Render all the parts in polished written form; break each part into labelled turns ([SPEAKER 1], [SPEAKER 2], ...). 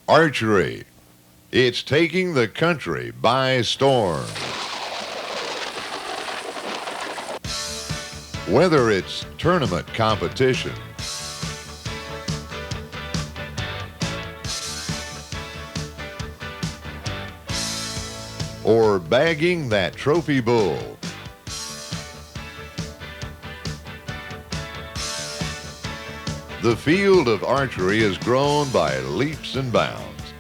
[SPEAKER 1] Archery. It's taking the country by storm. Whether it's tournament competition, or bagging that trophy bull, the field of archery has grown by leaps and bounds.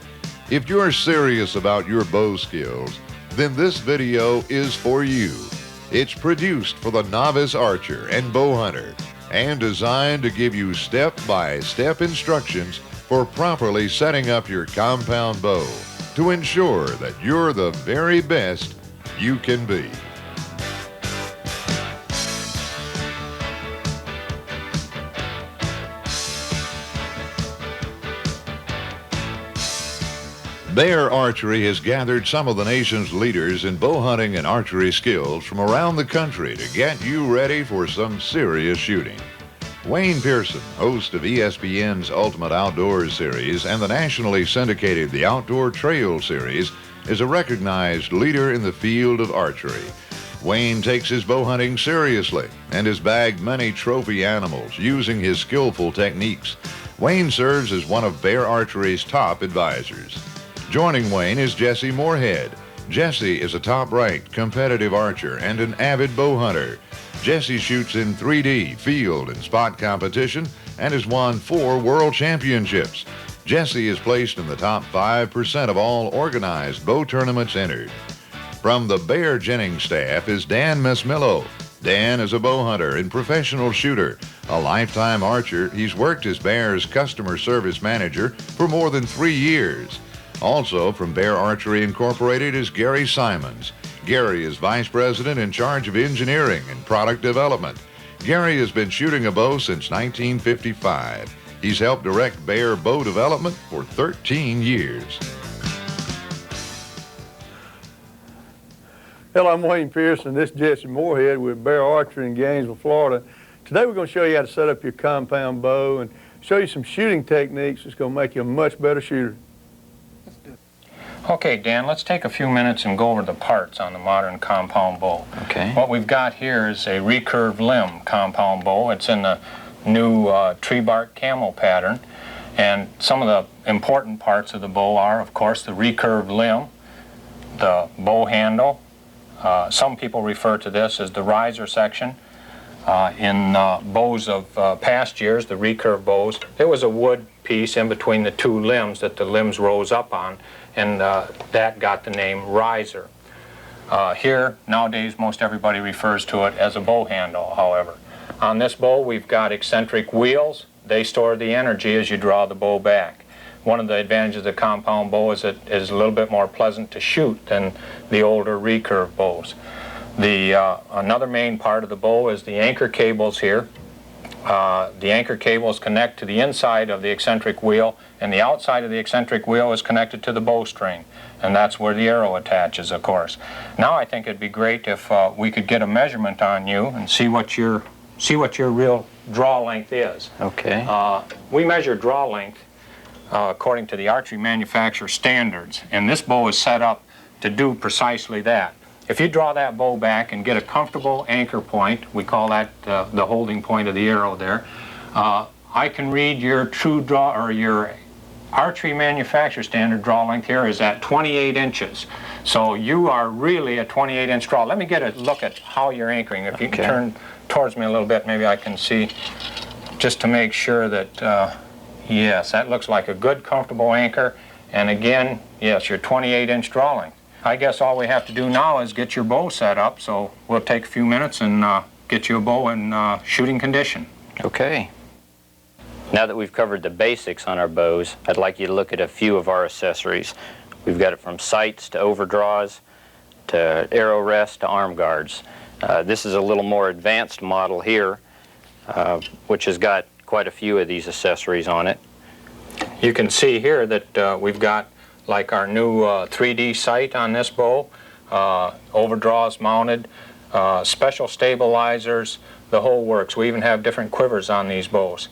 [SPEAKER 1] If you're serious about your bow skills, then this video is for you. It's produced for the novice archer and bow hunter and designed to give you step-by-step instructions for properly setting up your compound bow to ensure that you're the very best you can be. Bear Archery has gathered some of the nation's leaders in bow hunting and archery skills from around the country to get you ready for some serious shooting. Wayne Pearson, host of ESPN's Ultimate Outdoors series and the nationally syndicated The Outdoor Trail series, is a recognized leader in the field of archery. Wayne takes his bow hunting seriously and has bagged many trophy animals using his skillful techniques. Wayne serves as one of Bear Archery's top advisors. Joining Wayne is Jesse Morehead. Jesse is a top-ranked competitive archer and an avid bow hunter. Jesse shoots in 3D, field, and spot competition and has won 4 world championships. Jesse is placed in the top 5% of all organized bow tournaments entered. From the Bear Jennings staff is Dan Mesmillo. Dan is a bow hunter and professional shooter. A lifetime archer, he's worked as Bear's customer service manager for more than 3 years. Also from Bear Archery Incorporated is Gary Simons. Gary is Vice President in charge of engineering and product development. Gary has been shooting a bow since 1955. He's helped direct Bear bow development for 13 years.
[SPEAKER 2] Hello, I'm Wayne Pearson. This is Jesse Morehead with Bear Archery in Gainesville, Florida. Today we're going to show you how to set up your compound bow and show you some shooting techniques that's going to make you a much better shooter.
[SPEAKER 3] Okay, Dan, let's take a few minutes and go over the parts on the modern compound bow.
[SPEAKER 4] Okay.
[SPEAKER 3] What we've got here is a recurved limb compound bow. It's in the new tree bark camel pattern. And some of the important parts of the bow are, of course, the recurved limb, the bow handle. Some people refer to this as the riser section. In bows of past years, the recurve bows, there was a wood piece in between the 2 limbs that the limbs rose up on, and that got the name riser. Here, nowadays, most everybody refers to it as a bow handle, however. On this bow, we've got eccentric wheels. They store the energy as you draw the bow back. One of the advantages of the compound bow is it is a little bit more pleasant to shoot than the older recurve bows. Another main part of the bow is the anchor cables here. The anchor cables connect to the inside of the eccentric wheel, and the outside of the eccentric wheel is connected to the bowstring, and that's where the arrow attaches, of course. Now I think it'd be great if we could get a measurement on you and see what your real draw length is.
[SPEAKER 4] Okay.
[SPEAKER 3] We measure draw length according to the archery manufacturer standards, and this bow is set up to do precisely that. If you draw that bow back and get a comfortable anchor point, we call that the holding point of the arrow there, I can read your true draw, or your archery manufacturer standard draw length here is at 28 inches. So you are really a 28-inch draw. Let me get a look at how you're anchoring. If you can turn towards me a little bit, maybe I can see, just to make sure that, yes, that looks like a good, comfortable anchor. And again, yes, your 28-inch draw length. I guess all we have to do now is get your bow set up, so we'll take a few minutes and get you a bow in shooting condition.
[SPEAKER 4] Okay. Now that we've covered the basics on our bows, I'd like you to look at a few of our accessories. We've got it from sights to overdraws to arrow rests to arm guards. This is a little more advanced model here, which has got quite a few of these accessories on it.
[SPEAKER 3] You can see here that we've got like our new 3D sight on this bow, overdraws mounted, special stabilizers, the whole works. We even have different quivers on these bows.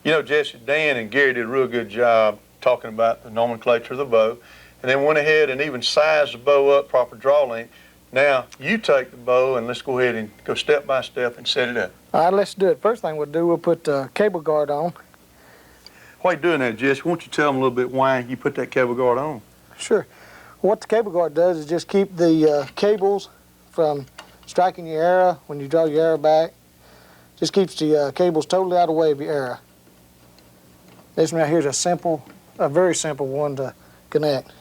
[SPEAKER 2] You know, Jesse, Dan and Gary did a real good job talking about the nomenclature of the bow, and then went ahead and even sized the bow up, proper draw length. Now, you take the bow and let's go ahead and go step by step and set it up.
[SPEAKER 5] All right, let's do it. First thing we'll do, we'll put the cable guard on.
[SPEAKER 2] While you're doing that, Jesse, why don't you tell them a little bit why you put that cable guard on?
[SPEAKER 5] Sure. What the cable guard does is just keep the cables from striking your arrow when you draw your arrow back. Just keeps the cables totally out of the way of your arrow. This one right here is a very simple one to connect.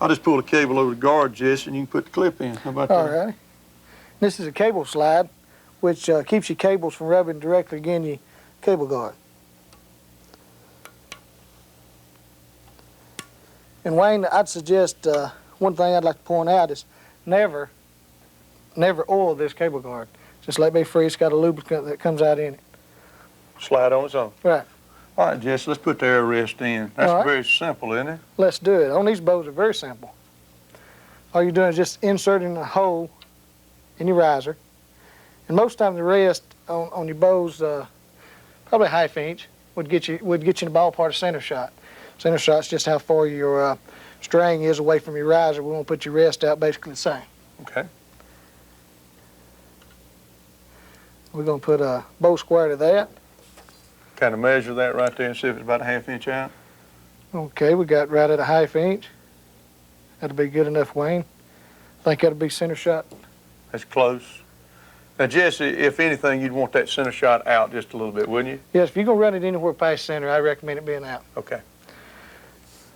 [SPEAKER 2] I'll just pull the cable over the guard, Jesse, and you can put the clip in. How about that?
[SPEAKER 5] All right. This is a cable slide, which keeps your cables from rubbing directly against your cable guard. And Wayne, I'd suggest one thing I'd like to point out is never oil this cable guard. Just let it be free. It's got a lubricant that comes out in it.
[SPEAKER 2] Slide on its own.
[SPEAKER 5] Right.
[SPEAKER 2] All right, Jesse, let's put the arrow rest in. That's
[SPEAKER 5] All right.
[SPEAKER 2] very simple, isn't it?
[SPEAKER 5] Let's do it. On these bows are very simple. All you're doing is just inserting a hole in your riser. And most time the rest on your bows, probably a half inch, would get you in the ballpark of center shot. Center shot's just how far your string is away from your riser. We want to put your rest out basically the same.
[SPEAKER 2] Okay.
[SPEAKER 5] We're going to put a bow square to that.
[SPEAKER 2] Kind of measure that right there and see if it's about a half inch out.
[SPEAKER 5] Okay, we got right at a half inch. That'll be good enough, Wayne. Think that'll be center shot.
[SPEAKER 2] That's close. Now, Jesse, if anything, you'd want that center shot out just a little bit, wouldn't you?
[SPEAKER 5] Yes, if you're going to run it anywhere past center, I recommend it being out.
[SPEAKER 2] Okay.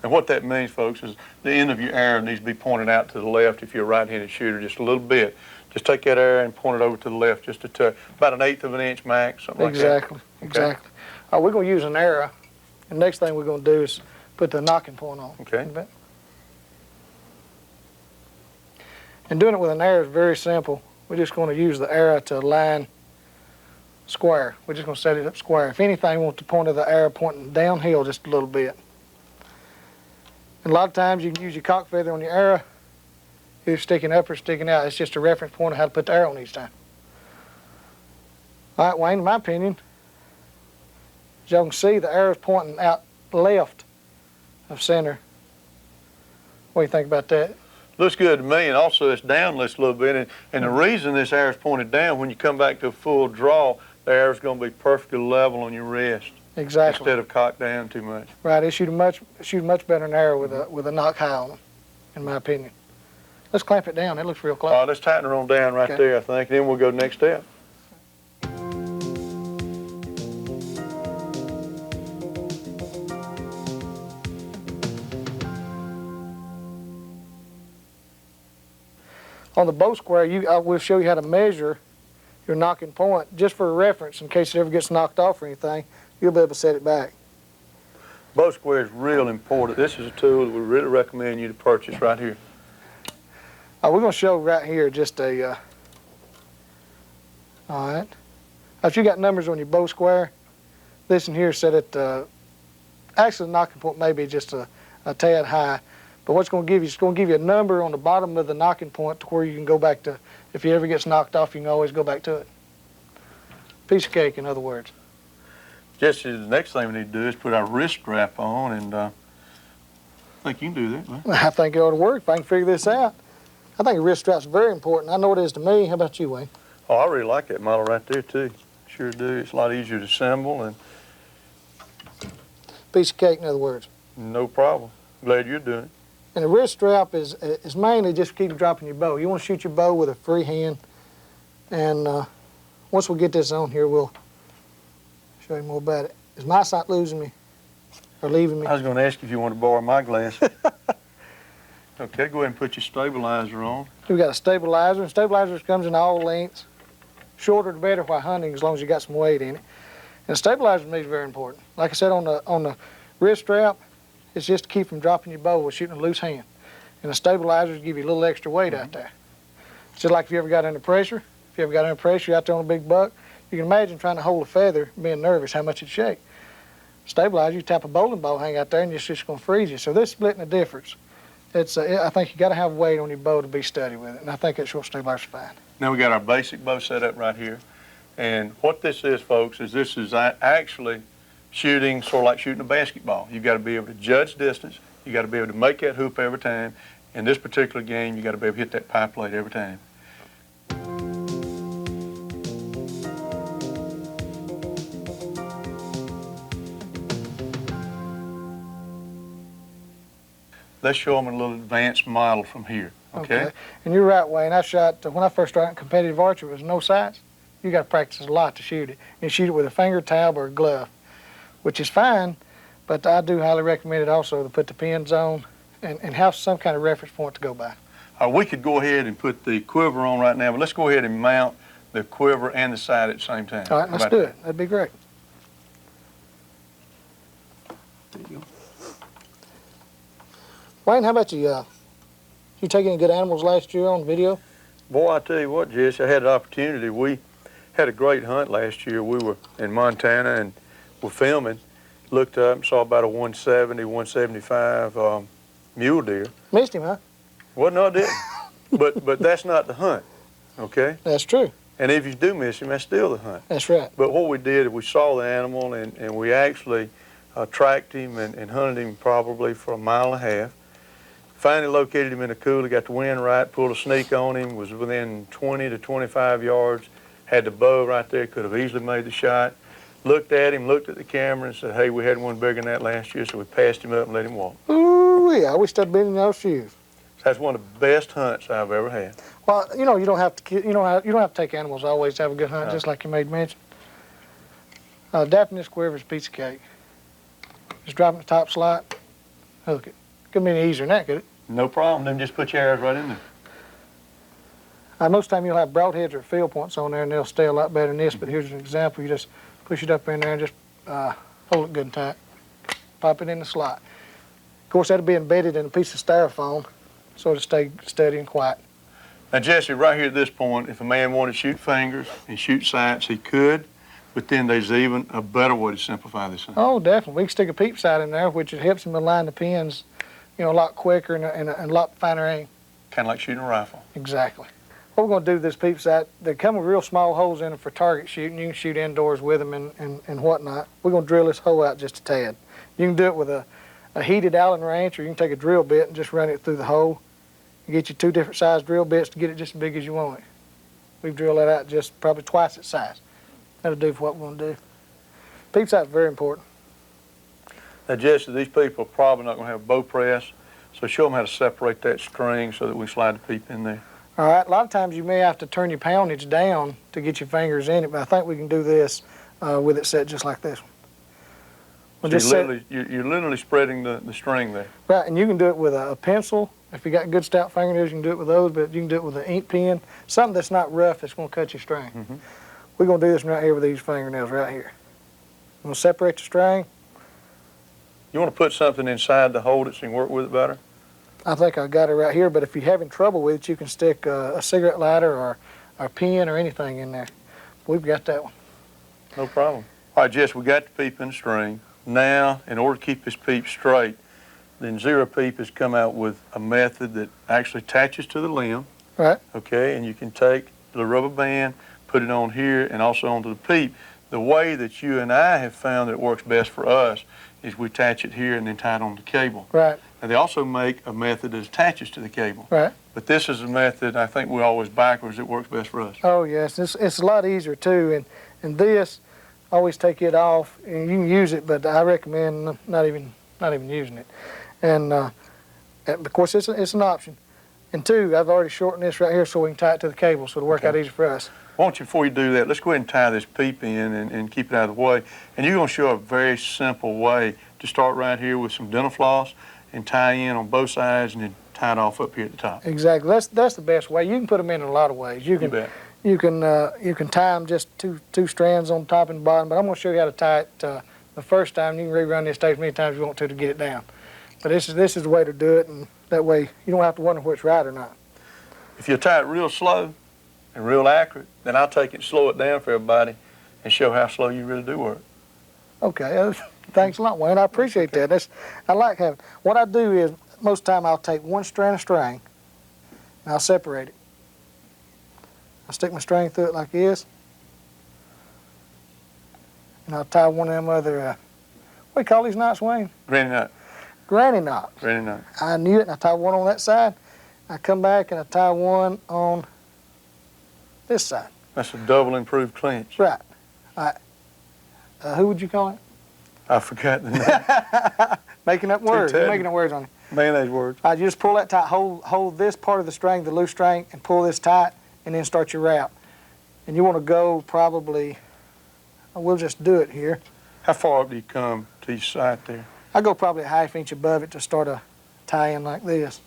[SPEAKER 2] And what that means, folks, is the end of your arrow needs to be pointed out to the left if you're a right-handed shooter, just a little bit. Just take that arrow and point it over to the left just a touch, about 1/8 of an inch max, something like that.
[SPEAKER 5] Exactly, exactly. All right, we're going to use an arrow. The next thing we're going to do is put the knocking point on.
[SPEAKER 2] Okay.
[SPEAKER 5] And doing it with an arrow is very simple. We're just going to use the arrow to align square. We're just going to set it up square. If anything, we want the point of the arrow pointing downhill just a little bit. And a lot of times you can use your cock feather on your arrow, either sticking up or sticking out. It's just a reference point of how to put the arrow on each time. All right, Wayne, in my opinion, as y'all can see, the arrow's pointing out left of center. What do you think about that?
[SPEAKER 2] Looks good to me, and also it's down just a little bit. And the reason this arrow's pointed down, when you come back to a full draw, the arrow's going to be perfectly level on your wrist.
[SPEAKER 5] Exactly.
[SPEAKER 2] Instead of cocked down too much.
[SPEAKER 5] Right, it shoot much better an arrow with a knock high on it, in my opinion. Let's clamp it down. It looks real close.
[SPEAKER 2] Let's tighten her on down right there, I think, and then we'll go to the next step.
[SPEAKER 5] On the bow square, we'll show you how to measure your knocking point, just for a reference, in case it ever gets knocked off or anything. You'll be able to set it back.
[SPEAKER 2] Bow square is real important. This is a tool that we really recommend you to purchase right here.
[SPEAKER 5] We're going to show right here just a, all right. If you got numbers on your bow square, this in here set at, actually the knocking point may be just a tad high, but what's going to give you, it's going to give you a number on the bottom of the knocking point to where you can go back to, if it ever gets knocked off, you can always go back to it. Piece of cake, in other words.
[SPEAKER 2] Jesse, the next thing we need to do is put our wrist strap on, and I think you can do that, man.
[SPEAKER 5] I think it ought to work if I can figure this out. I think a wrist strap's very important. I know it is to me. How about you, Wayne?
[SPEAKER 2] Oh, I really like that model right there, too. Sure do. It's a lot easier to assemble, and
[SPEAKER 5] Piece of cake, in other words.
[SPEAKER 2] no problem. Glad you're doing it.
[SPEAKER 5] And the wrist strap is mainly just to keep you dropping your bow. You want to shoot your bow with a free hand. And once we get this on here, we'll show you more about it. Is my sight losing me or leaving me?
[SPEAKER 2] I was going to ask if you want to borrow my glasses. Okay, go ahead and put your stabilizer on.
[SPEAKER 5] We got a stabilizer. And stabilizer comes in all lengths. Shorter the better while hunting, as long as you got some weight in it. And stabilizer to me is very important. Like I said, on the wrist strap, it's just to keep from dropping your bow with shooting a loose hand. And the stabilizers give you a little extra weight out there. It's just like if you ever got under pressure. If you ever got under pressure, you're out there on a big buck, you can imagine trying to hold a feather, being nervous, how much it'd shake. Stabilizer, you tap a bowling ball hang out there and it's just going to freeze you. So this splitting the difference. I think you got to have weight on your bow to be steady with it, and I think that short stabilizer's fine.
[SPEAKER 2] Now we got our basic bow set up right here. And what this is, folks, is this is actually shooting sort of like shooting a basketball. You've got to be able to judge distance. You got to be able to make that hoop every time. In this particular game, you got to be able to hit that pie plate every time. Let's show them a little advanced model from here, okay?
[SPEAKER 5] And you're right, Wayne. I shot, when I first started competitive archery, it was no sights. You got to practice a lot to shoot it. You shoot it with a finger tab or a glove, which is fine, but I do highly recommend it also to put the pins on and have some kind of reference point to go by.
[SPEAKER 2] We could go ahead and put the quiver on right now, but let's go ahead and mount the quiver and the sight at the same time.
[SPEAKER 5] All right, let's do it. That'd be great.
[SPEAKER 2] There you go.
[SPEAKER 5] Wayne, how about you? You take any good animals last year on video?
[SPEAKER 2] Boy, I tell you what, Jesse, I had an opportunity. We had a great hunt last year. We were in Montana and were filming. Looked up and saw about a 170, 175 mule deer.
[SPEAKER 5] Missed him, huh?
[SPEAKER 2] Well, no, I didn't. but that's not the hunt, okay?
[SPEAKER 5] That's true.
[SPEAKER 2] And if you do miss him, that's still the hunt.
[SPEAKER 5] That's right.
[SPEAKER 2] But what we did is we saw the animal and we actually tracked him and hunted him probably for 1.5 miles. Finally located him in a coulee, got the wind right, pulled a sneak on him, was within 20 to 25 yards, had the bow right there, could have easily made the shot. Looked at him, looked at the camera and said, hey, we had one bigger than that last year, so we passed him up and let him walk.
[SPEAKER 5] Ooh, yeah, I wish I'd been in those shoes.
[SPEAKER 2] That's one of the best hunts I've ever had.
[SPEAKER 5] Well, you know, you don't have to take animals always to have a good hunt, just like you made mention. Dapping this quiver is a piece of cake. Just drop it in the top slot, hook it. Couldn't be any easier than that, could it?
[SPEAKER 2] No problem. Then just put your arrows right in there.
[SPEAKER 5] Most of the time you'll have broadheads or field points on there and they'll stay a lot better than this, but here's an example. You just push it up in there and just hold it good and tight. Pop it in the slot. Of course, that'll be embedded in a piece of styrofoam so it'll stay steady and quiet.
[SPEAKER 2] Now, Jesse, right here at this point, if a man wanted to shoot fingers and shoot sights, he could, but then there's even a better way to simplify this thing.
[SPEAKER 5] Oh, definitely. We can stick a peep sight in there, which it helps him align the pins, you know, a lot quicker and a lot finer aim.
[SPEAKER 2] Kind of like shooting a rifle.
[SPEAKER 5] Exactly. What we're going to do with this peep sight, they come with real small holes in them for target shooting. You can shoot indoors with them and whatnot. We're going to drill this hole out just a tad. You can do it with a heated Allen wrench, or you can take a drill bit and just run it through the hole. You get you 2 different size drill bits to get it just as big as you want it. We've drilled that out just probably twice its size. That'll do for what we're going to do. Peep sight's very important.
[SPEAKER 2] Now, Jesse, these people are probably not going to have a bow press, so show them how to separate that string so that we slide the peep in there.
[SPEAKER 5] All right, a lot of times you may have to turn your poundage down to get your fingers in it, but I think we can do this with it set just like this one.
[SPEAKER 2] So you're literally spreading the string there.
[SPEAKER 5] Right, and you can do it with a pencil. If you got good stout fingernails, you can do it with those, but you can do it with an ink pen, something that's not rough that's going to cut your string.
[SPEAKER 2] Mm-hmm.
[SPEAKER 5] We're going to do this right here with these fingernails right here. I'm going to separate the string.
[SPEAKER 2] You want to put something inside to hold it so you can work with it better?
[SPEAKER 5] I think I got it right here, but if you're having trouble with it, you can stick a cigarette lighter or a pen or anything in there. We've got that one.
[SPEAKER 2] No problem. All right, Jess, we got the peep in the string. Now, in order to keep this peep straight, then Zero Peep has come out with a method that actually attaches to the limb.
[SPEAKER 5] Right.
[SPEAKER 2] Okay, and you can take the rubber band, put it on here, and also onto the peep. The way that you and I have found that it works best for us is we attach it here and then tie it on the cable.
[SPEAKER 5] Right.
[SPEAKER 2] And they also make a method that attaches to the cable.
[SPEAKER 5] Right.
[SPEAKER 2] But this is a method I think we always backwards that works best for us.
[SPEAKER 5] Oh yes, it's a lot easier too, and this, always take it off, and you can use it, but I recommend not even using it. And of course it's an option. And 2, I've already shortened this right here so we can tie it to the cable so it'll work out easy for us.
[SPEAKER 2] Why don't you, before you do that, let's go ahead and tie this peep in and keep it out of the way. And you're going to show a very simple way to start right here with some dental floss and tie in on both sides and then tie it off up here at the top.
[SPEAKER 5] Exactly. That's the best way. You can put them in a lot of ways. You
[SPEAKER 2] bet.
[SPEAKER 5] You can tie them just two strands on top and bottom, but I'm going to show you how to tie it the first time. You can rerun this stage as many times as you want to get it down. But this is the way to do it, and that way you don't have to wonder whether it's right or not.
[SPEAKER 2] If you tie it real slow and real accurate, then I'll take it and slow it down for everybody and show how slow you really do work.
[SPEAKER 5] Okay. Thanks a lot, Wayne. I appreciate that. I like having. What I do is most of the time I'll take one strand of string and I'll separate it. I stick my string through it like this. And I'll tie one of them other, what do you call these knots, Wayne?
[SPEAKER 2] Granny knot.
[SPEAKER 5] Granny knots.
[SPEAKER 2] Granny knot.
[SPEAKER 5] I knew it, and I tie one on that side. I come back and I tie one on this side.
[SPEAKER 2] That's a double improved clinch.
[SPEAKER 5] Right. All right. Who would you call it?
[SPEAKER 2] I forgot the name.
[SPEAKER 5] Making up words. You're
[SPEAKER 2] Ted.
[SPEAKER 5] making up words on it.
[SPEAKER 2] Mayonnaise words.
[SPEAKER 5] All right, you just pull that tight. Hold this part of the string, the loose string, and pull this tight, and then start your route. And you want to go probably, we'll just do it here.
[SPEAKER 2] How far up do you come to each side there?
[SPEAKER 5] I go probably a ½ inch above it to start a tie-in like this.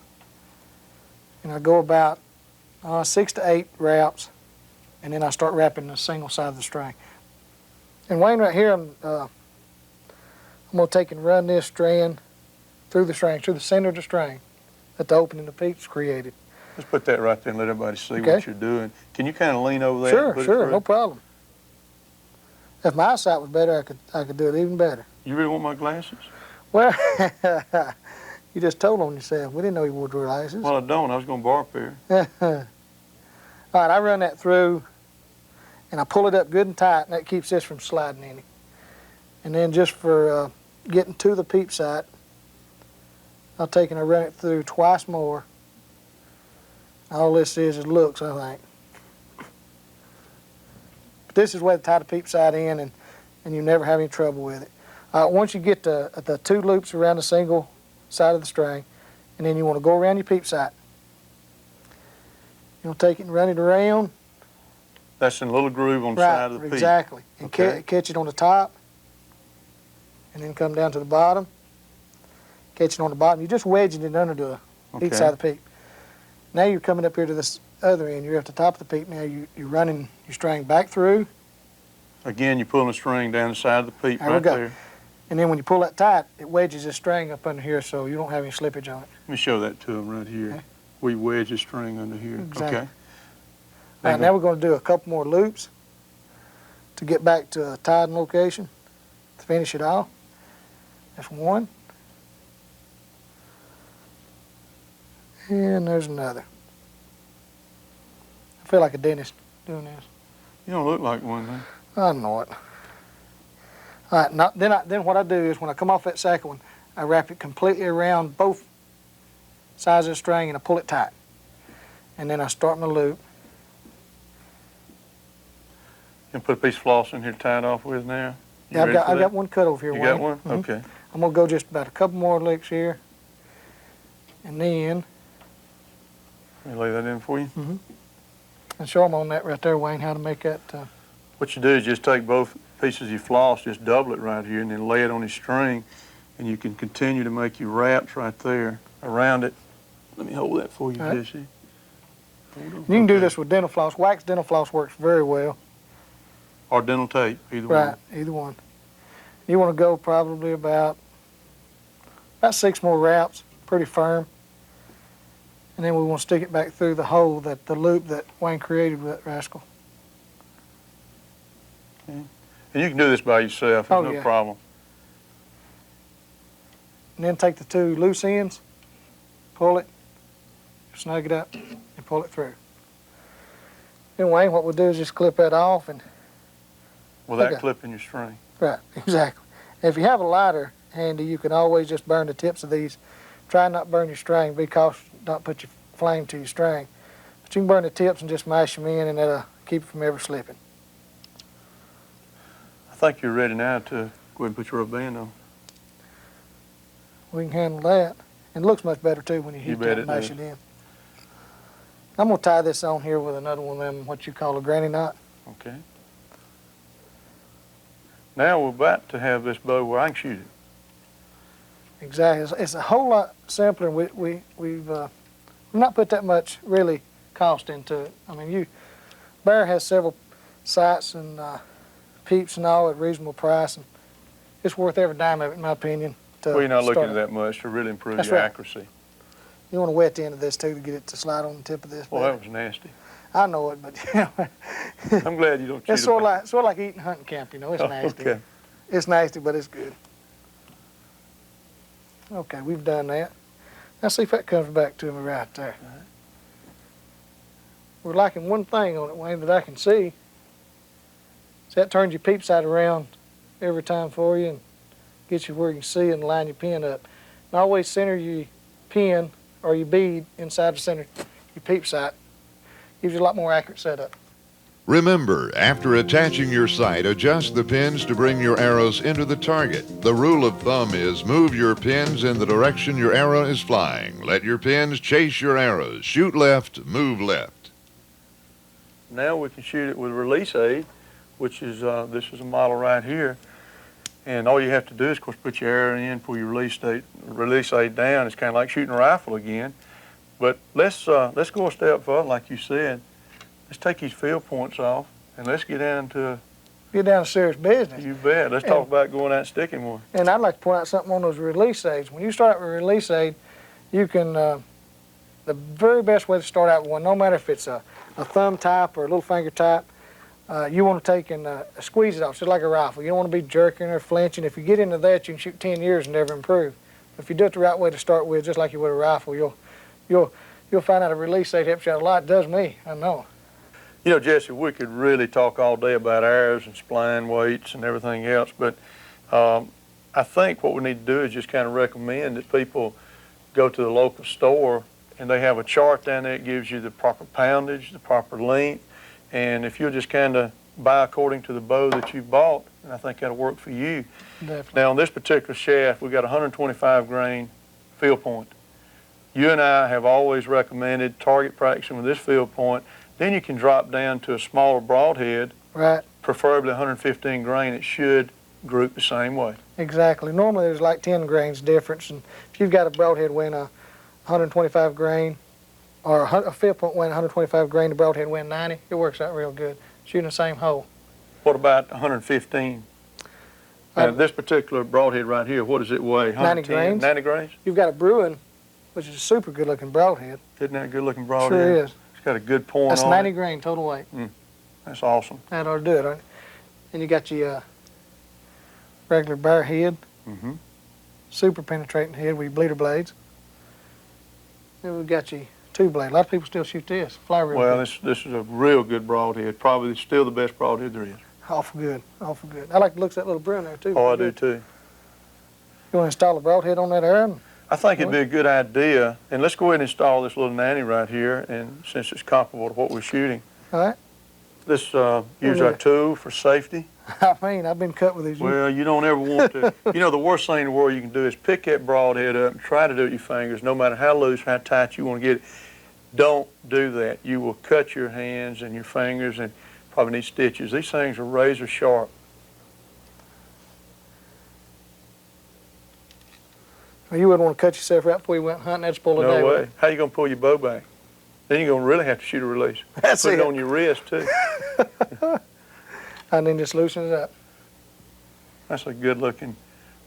[SPEAKER 5] And I go about 6 to 8 wraps, and then I start wrapping the single side of the string. And Wayne, right here, I'm going to take and run this strand through the string, through the center of the string that the opening the peep's created.
[SPEAKER 2] Let's put that right there and let everybody see
[SPEAKER 5] Okay.
[SPEAKER 2] what you're doing. Can you kind of lean over there?
[SPEAKER 5] Sure,
[SPEAKER 2] and put it
[SPEAKER 5] sure,
[SPEAKER 2] through?
[SPEAKER 5] no problem. If my eyesight was better, I could do it even better.
[SPEAKER 2] You really want my glasses?
[SPEAKER 5] Well, you just told on yourself. We didn't know you wore glasses.
[SPEAKER 2] Well, I don't. I was going to borrow a pair.
[SPEAKER 5] All right, I run that through, and I pull it up good and tight, and that keeps this from sliding any. And then just for getting to the peep sight, I'll take and I run it through twice more. All this is looks, I think. But this is where to tie the peep sight in, and you never have any trouble with it. Once you get the 2 loops around the single side of the string, and then you want to go around your peep sight. You'll take it and run it around.
[SPEAKER 2] That's in a little groove on the
[SPEAKER 5] Right,
[SPEAKER 2] side of the peep.
[SPEAKER 5] exactly. And
[SPEAKER 2] Okay.
[SPEAKER 5] catch it on the top, and then come down to the bottom. Catch it on the bottom. You're just wedging it under the each
[SPEAKER 2] Okay.
[SPEAKER 5] side of the peep. Now you're coming up here to this other end. You're at the top of the peep. Now you're running your string back through,
[SPEAKER 2] Again, you're pulling the string down the side of the peep
[SPEAKER 5] There we
[SPEAKER 2] right
[SPEAKER 5] go.
[SPEAKER 2] there.
[SPEAKER 5] and then when you pull that tight, it wedges this string up under here so you don't have any slippage on it.
[SPEAKER 2] Let me show that to them right here.
[SPEAKER 5] Okay.
[SPEAKER 2] We wedge the string under here.
[SPEAKER 5] Exactly.
[SPEAKER 2] Okay.
[SPEAKER 5] All right, now we're going to do a couple more loops to get back to a tied location to finish it off. That's one. And there's another. I feel like a dentist doing this.
[SPEAKER 2] You don't look like one, man.
[SPEAKER 5] I know it. All right, now, then what I do is when I come off that second one, I wrap it completely around both sides of the string and I pull it tight. And then I start my loop.
[SPEAKER 2] You can put a piece of floss in here tied off with now. You
[SPEAKER 5] Yeah,
[SPEAKER 2] ready for
[SPEAKER 5] I've
[SPEAKER 2] that?
[SPEAKER 5] got one cut over here,
[SPEAKER 2] You
[SPEAKER 5] Wayne.
[SPEAKER 2] got one?
[SPEAKER 5] Mhm.
[SPEAKER 2] Okay.
[SPEAKER 5] I'm going to go just about a couple more licks here. And then,
[SPEAKER 2] Let me lay that in for you.
[SPEAKER 5] and show them on that right there, Wayne, how to make that.
[SPEAKER 2] What you do is just take both pieces of your floss, just double it right here, and then lay it on your string, and you can continue to make your wraps right there around it. Let me hold that for you,
[SPEAKER 5] All right.
[SPEAKER 2] Jesse. Hold on.
[SPEAKER 5] You can do
[SPEAKER 2] Okay.
[SPEAKER 5] this with dental floss. Wax dental floss works very well.
[SPEAKER 2] Or dental tape, either
[SPEAKER 5] Right,
[SPEAKER 2] one.
[SPEAKER 5] either one. You want to go probably about 6 more wraps, pretty firm. And then we want to stick it back through the hole, the loop that Wayne created with that rascal.
[SPEAKER 2] And you can do this by yourself,
[SPEAKER 5] Oh,
[SPEAKER 2] there's no
[SPEAKER 5] yeah.
[SPEAKER 2] problem.
[SPEAKER 5] And then take the 2 loose ends, pull it, snug it up, and pull it through. Then Wayne, what we'll do is just clip that off and,
[SPEAKER 2] Without
[SPEAKER 5] Okay.
[SPEAKER 2] clipping your string.
[SPEAKER 5] right, exactly. If you have a lighter handy, you can always just burn the tips of these. Try not to burn your string, be cautious, don't put your flame to your string. But you can burn the tips and just mash them in and that'll keep it from ever slipping.
[SPEAKER 2] I think you're ready now to go ahead and put your rubber band on.
[SPEAKER 5] We can handle that. And it looks much better too when you
[SPEAKER 2] You
[SPEAKER 5] heat
[SPEAKER 2] bet
[SPEAKER 5] that
[SPEAKER 2] it
[SPEAKER 5] and mash
[SPEAKER 2] does.
[SPEAKER 5] it in. I'm gonna tie this on here with another one of them, what you call a granny knot.
[SPEAKER 2] Okay. Now we're about to have this bow where I can shoot it.
[SPEAKER 5] Exactly. It's a whole lot simpler. We've not put that much really cost into it. I mean, Bear has several sights and peeps and all at reasonable price, and it's worth every dime of it, in my opinion.
[SPEAKER 2] Well, you're not looking
[SPEAKER 5] start
[SPEAKER 2] at that much to really improve
[SPEAKER 5] That's
[SPEAKER 2] your
[SPEAKER 5] right.
[SPEAKER 2] accuracy.
[SPEAKER 5] You want to wet the end of this too to get it to slide on the tip of this.
[SPEAKER 2] Well,
[SPEAKER 5] better.
[SPEAKER 2] that was nasty.
[SPEAKER 5] I know it, but you know,
[SPEAKER 2] I'm glad you don't shoot
[SPEAKER 5] it's sort of like eating hunting camp. You know, it's
[SPEAKER 2] Oh,
[SPEAKER 5] nasty.
[SPEAKER 2] okay.
[SPEAKER 5] It's nasty, but it's good. Okay, we've done that. Now see if that comes back to me right there. we're lacking one thing on it, Wayne, that I can see. So that turns your peep sight around every time for you and gets you where you can see and line your pin up. And always center your pin or your bead inside the center, your peep sight. Gives you a lot more accurate setup.
[SPEAKER 1] Remember, after attaching your sight, adjust the pins to bring your arrows into the target. The rule of thumb is move your pins in the direction your arrow is flying. Let your pins chase your arrows. Shoot left, move left.
[SPEAKER 2] Now we can shoot it with a release aid, which is, this is a model right here. And all you have to do is, of course, put your arrow in, pull your release aid down. It's kind of like shooting a rifle again. But let's go a step further, like you said. Let's take these field points off, and let's get down to
[SPEAKER 5] serious business.
[SPEAKER 2] You bet. Let's talk about going out and sticking one.
[SPEAKER 5] And I'd like to point out something on those release aids. When you start out with a release aid, you can, the very best way to start out with one, no matter if it's a thumb type or a little finger type, you want to take and squeeze it off, just like a rifle. You don't want to be jerking or flinching. If you get into that, you can shoot 10 years and never improve. If you do it the right way to start with, just like you would a rifle, you'll find out a release aid helps you out a lot. It does me, I know.
[SPEAKER 2] You know, Jesse, we could really talk all day about arrows and spline weights and everything else, but I think what we need to do is just kind of recommend that people go to the local store and they have a chart down there that gives you the proper poundage, the proper length, and if you'll just kind of buy according to the bow that you bought, and I think that'll work for you.
[SPEAKER 5] Definitely.
[SPEAKER 2] Now, on this particular shaft, we've got a 125 grain field point. You and I have always recommended target practicing with this field point. Then you can drop down to a smaller broadhead,
[SPEAKER 5] right?
[SPEAKER 2] Preferably 115 grain. It should group the same way.
[SPEAKER 5] Exactly. Normally there's like 10 grains difference, and if you've got a broadhead weighing 125 grain, or a field point weighing 125 grain, the broadhead weighing 90, it works out real good. Shooting the same hole.
[SPEAKER 2] What about 115? Now, this particular broadhead right here, what does it weigh?
[SPEAKER 5] 90 grains.
[SPEAKER 2] 90 grains?
[SPEAKER 5] You've got a Bruin, which is a super good looking broadhead.
[SPEAKER 2] Isn't that a good looking broadhead?
[SPEAKER 5] Sure is.
[SPEAKER 2] It's got a good point
[SPEAKER 5] That's
[SPEAKER 2] on
[SPEAKER 5] 90
[SPEAKER 2] it.
[SPEAKER 5] grain total weight.
[SPEAKER 2] That's awesome.
[SPEAKER 5] That ought to do it, right? And you got your regular bare head, super penetrating head with your bleeder blades. Then we've got your two blade. A lot of people still shoot this. Fly real
[SPEAKER 2] Well,
[SPEAKER 5] good.
[SPEAKER 2] this is a real good broadhead. Probably still the best broadhead there is.
[SPEAKER 5] Awful good, awful good. I like the looks of that little Bruin there too.
[SPEAKER 2] Oh, I do too.
[SPEAKER 5] You want to install a broadhead on that arrow?
[SPEAKER 2] I think it'd be a good idea, and let's go ahead and install this little nanny right here, and since it's comparable to what we're shooting.
[SPEAKER 5] All right.
[SPEAKER 2] Let's use our tool for safety.
[SPEAKER 5] I mean, I've been cut with these.
[SPEAKER 2] Well, you don't ever want to. You know, the worst thing in the world you can do is pick that broadhead up and try to do it with your fingers, no matter how loose, how tight you want to get it. Don't do that. You will cut your hands and your fingers and probably need stitches. These things are razor sharp.
[SPEAKER 5] Well, you wouldn't want to cut yourself right before you went hunting. That's pull a day.
[SPEAKER 2] No way. How you going to pull your bow back? Then you're going to really have to shoot a release.
[SPEAKER 5] That's
[SPEAKER 2] Put it
[SPEAKER 5] it.
[SPEAKER 2] on your wrist, too.
[SPEAKER 5] And then just loosen it up.
[SPEAKER 2] That's a good-looking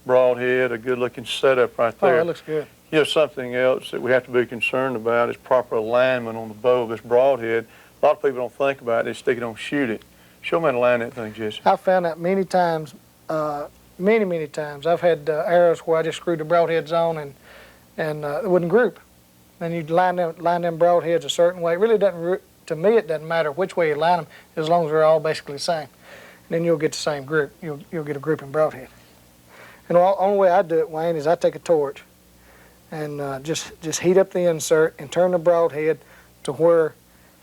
[SPEAKER 2] broadhead, a good-looking setup right
[SPEAKER 5] Oh,
[SPEAKER 2] there.
[SPEAKER 5] that looks good.
[SPEAKER 2] You know, something else that we have to be concerned about is proper alignment on the bow of this broadhead. A lot of people don't think about it. They stick it on, shoot it. Show me how to line that thing, Jesse.
[SPEAKER 5] I've found that many times, many times. I've had arrows where I just screwed the broadheads on and it wouldn't group. Then you line them broadheads a certain way. It really doesn't, to me, it doesn't matter which way you line them as long as they're all basically the same. And then you'll get the same group. You'll get a grouping broadhead. And the only way I do it, Wayne, is I take a torch and just heat up the insert and turn the broadhead to where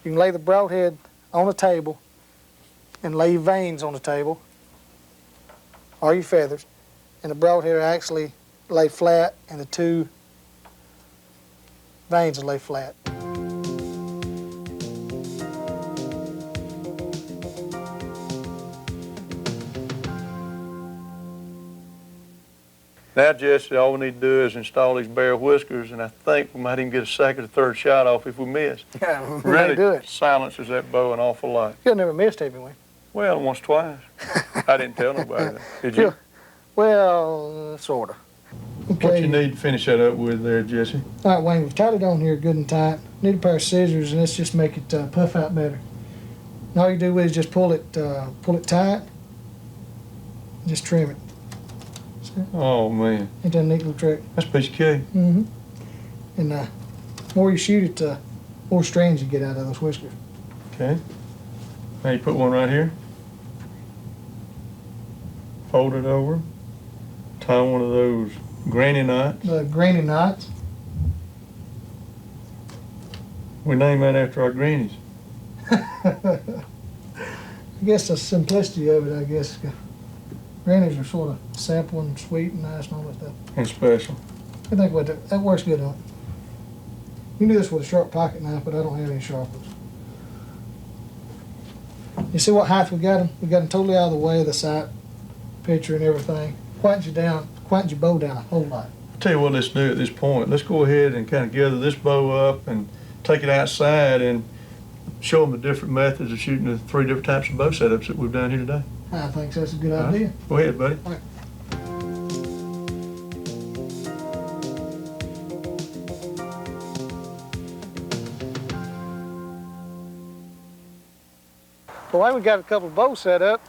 [SPEAKER 5] you can lay the broadhead on the table and lay your vanes on the table or your feathers, and the broadhead will actually lay flat and the two vanes will lay flat.
[SPEAKER 2] Now, Jesse, all we need to do is install these bare whiskers, and I think we might even get a second or third shot off if we miss.
[SPEAKER 5] Yeah, we
[SPEAKER 2] Really
[SPEAKER 5] may do it.
[SPEAKER 2] silences that bow an awful lot.
[SPEAKER 5] You've never missed, have you, Wayne?
[SPEAKER 2] Well, once, twice. I didn't tell nobody that. Did you?
[SPEAKER 5] Well, sort of.
[SPEAKER 2] What you need to finish that up with there, Jesse?
[SPEAKER 5] All right, Wayne, we've tied it on here good and tight. Need a pair of scissors, and let's just make it puff out better. And all you do is just pull it tight, just trim it.
[SPEAKER 2] Oh, man.
[SPEAKER 5] Ain't that a neat little trick?
[SPEAKER 2] That's a piece of cake.
[SPEAKER 5] Mm-hmm. And the more you shoot it, more strands you get out of those whiskers.
[SPEAKER 2] Okay. Now you put one right here. Fold it over. Tie one of those granny knots.
[SPEAKER 5] The granny knots.
[SPEAKER 2] We name that after our grannies.
[SPEAKER 5] I guess the simplicity of it, I guess. Grannies are sort of simple and sweet and nice and all that stuff.
[SPEAKER 2] And special.
[SPEAKER 5] I think that works good on it. You can do this with a sharp pocket knife, but I don't have any sharp ones. You see what height we got them? We got them totally out of the way of the sight picture and everything. Quietens your bow down a whole lot.
[SPEAKER 2] I'll tell you what, let's do at this point. Let's go ahead and kind of gather this bow up and take it outside and show them the different methods of shooting the 3 different types of bow setups that we've done here today.
[SPEAKER 5] I think that's a good idea.
[SPEAKER 2] Right. Go ahead, buddy.
[SPEAKER 5] All right. Well, we got a couple of bows set up.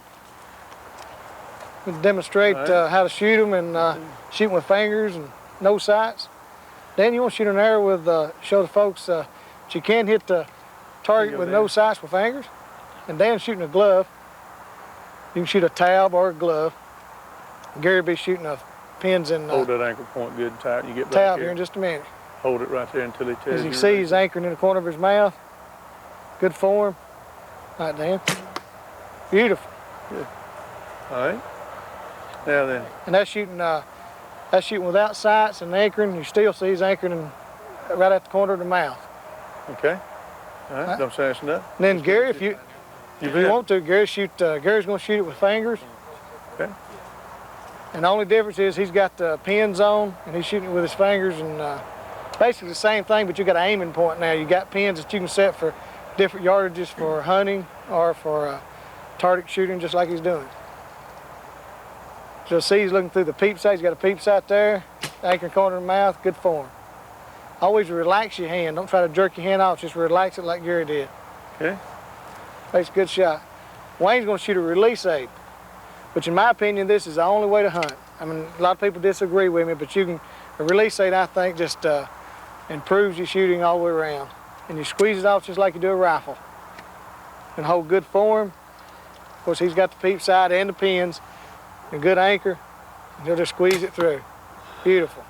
[SPEAKER 5] We can demonstrate how to shoot them and shoot with fingers and no sights. Then you want to shoot an arrow with, show the folks that you can hit the target with no sights with fingers. And then shooting a glove. You can shoot a tab or a glove. Gary will be shooting pins and
[SPEAKER 2] Hold that anchor point good and tight. You get back
[SPEAKER 5] tab here in just a minute.
[SPEAKER 2] Hold it right there until he tells you.
[SPEAKER 5] As you can see, he's anchoring in the corner of his mouth. Good form. Right, Dan. Beautiful.
[SPEAKER 2] Good. All right. Now then.
[SPEAKER 5] And that's shooting without sights and anchoring. You still see he's anchoring right at the corner of the mouth.
[SPEAKER 2] Okay. All right. Don't say that's enough.
[SPEAKER 5] And then Gary, if you want to, Gary's going to shoot it with fingers.
[SPEAKER 2] Okay.
[SPEAKER 5] And the only difference is he's got the pins on and he's shooting it with his fingers, and basically the same thing, but you got an aiming point now. You got pins that you can set for different yardages for hunting or for target shooting, just like he's doing. So see, he's looking through the peep sight. He's got a peep sight there, anchoring corner of the mouth, good form. Always relax your hand. Don't try to jerk your hand off, just relax it like Gary did.
[SPEAKER 2] Okay.
[SPEAKER 5] Makes a good shot. Wayne's going to shoot a release aid, which in my opinion, this is the only way to hunt. I mean, a lot of people disagree with me, but a release aid, I think, just improves your shooting all the way around. And you squeeze it off just like you do a rifle. And hold good form. Of course, he's got the peep sight and the pins, and good anchor, and he'll just squeeze it through. Beautiful.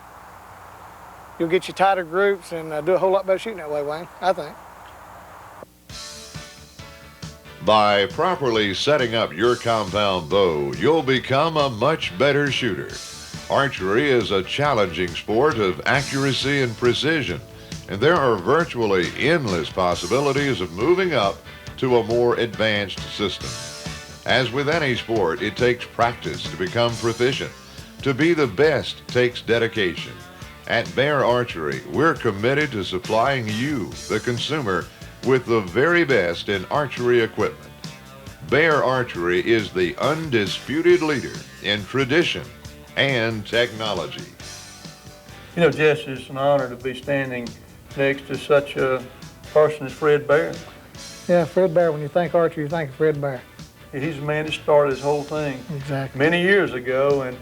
[SPEAKER 5] You'll get your tighter groups and do a whole lot better shooting that way, Wayne, I think.
[SPEAKER 1] By properly setting up your compound bow, you'll become a much better shooter. Archery is a challenging sport of accuracy and precision, and there are virtually endless possibilities of moving up to a more advanced system. As with any sport, it takes practice to become proficient. To be the best takes dedication. At Bear Archery, we're committed to supplying you, the consumer, with the very best in archery equipment. Bear Archery is the undisputed leader in tradition and technology.
[SPEAKER 2] You know, Jess, it's an honor to be standing next to such a person as Fred Bear.
[SPEAKER 5] Yeah, Fred Bear, when you think archery, you think of Fred Bear.
[SPEAKER 2] He's the man that started this whole thing
[SPEAKER 5] Exactly.
[SPEAKER 2] many years ago, and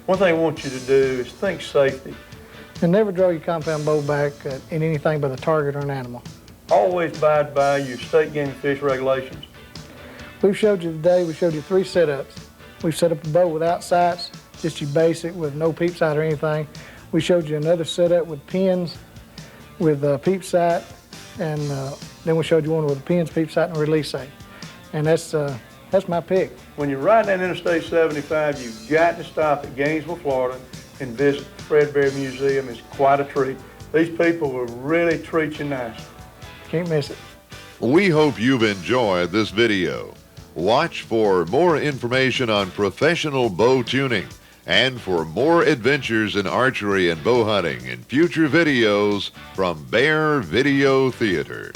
[SPEAKER 2] one thing I want you to do is think safety.
[SPEAKER 5] And never draw your compound bow back in anything but a target or an animal.
[SPEAKER 2] Always abide by your state game and fish regulations.
[SPEAKER 5] We've showed you today, we showed you 3 setups. We've set up a bow without sights, just your basic with no peep sight or anything. We showed you another setup with pins, with a peep sight, and then we showed you one with the pins, peep sight, and a release sight. And that's my pick.
[SPEAKER 2] When you're riding down Interstate 75, you've got to stop at Gainesville, Florida, and visit the Fred Bear Museum. It's quite a treat. These people will really treat you nice.
[SPEAKER 5] Can't miss it.
[SPEAKER 1] We hope you've enjoyed this video. Watch for more information on professional bow tuning and for more adventures in archery and bow hunting in future videos from Bear Video Theater.